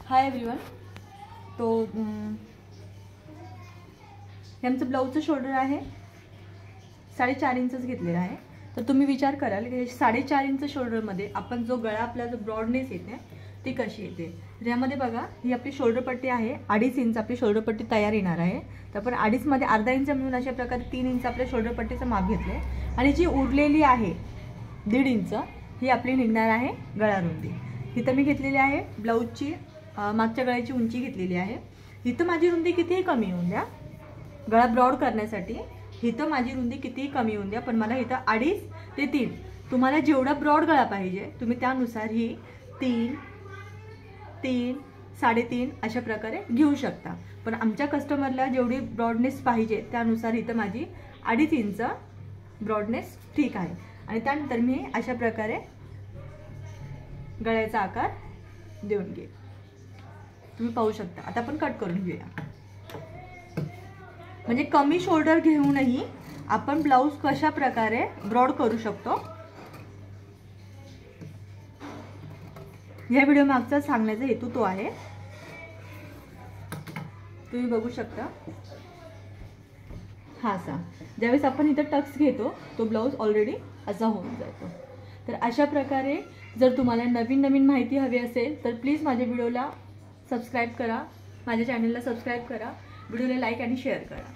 Hi everyone. तो हे आमचं ब्लाऊजचं शोल्डर आहे, 4.5 इंचच घेतलेला आहे. तर तुम्ही विचार कराल की 4.5 इंच शोल्डरमध्ये आपण जो गळा आपला जो ब्रॉडनेस येते ती कशी येते. तर यामध्ये बघा, ही आपली शोल्डर पट्टी आहे. 2.5 इंच आपली शोल्डर पट्टी तयार येणार आहे. तर आपण 2.5 मध्ये अर्धा इंच म्हणून अशा प्रकारे 3 इंच आपल्या शोल्डर पट्टीचं माप घेतले आणि जी उरलेली आहे 1.5 इंच ही आपली निघणार आहे गळा रुंदी. इथं मी घेतलेली आहे ब्लाऊजची मागच्या गळ्याची उंची घेतलेली आहे. इथं माझी रुंदी कितीही कमी होऊन द्या, गळा ब्रॉड करण्यासाठी इथं माझी रुंदी कितीही कमी होऊन द्या, पण मला इथं 2.5 ते 3 तुम्हाला जेवढा ब्रॉड गळा पाहिजे तुम्ही त्यानुसार ही 3, 3.5 अशा प्रकारे घेऊ शकता. पण आमच्या कस्टमरला जेवढी ब्रॉडनेस पाहिजे त्यानुसार इथं माझी 2.5 इंच ब्रॉडनेस ठीक आहे. आणि त्यानंतर मी अशा प्रकारे गळ्याचा आकार देऊन घेईन. तुम्ही पाहू शकता. आता आपण कट करून घेऊया. म्हणजे कमी शोल्डर घेऊनही आपण ब्लाऊज कशा प्रकारे ब्रॉड करू शकतो या व्हिडिओ मागचा सांगण्याचा हेतू तो आहे. तुम्ही बघू शकता. हा असा ज्यावेळेस आपण इथं टक्स घेतो तो ब्लाऊज ऑलरेडी असा होऊन जातो. तर अशा प्रकारे जर तुम्हाला नवीन नवीन माहिती हवी असेल तर प्लीज माझ्या व्हिडिओला सबस्क्राईब करा, माझ्या चॅनलला सबस्क्राईब करा, व्हिडिओला लाईक आणि शेअर करा.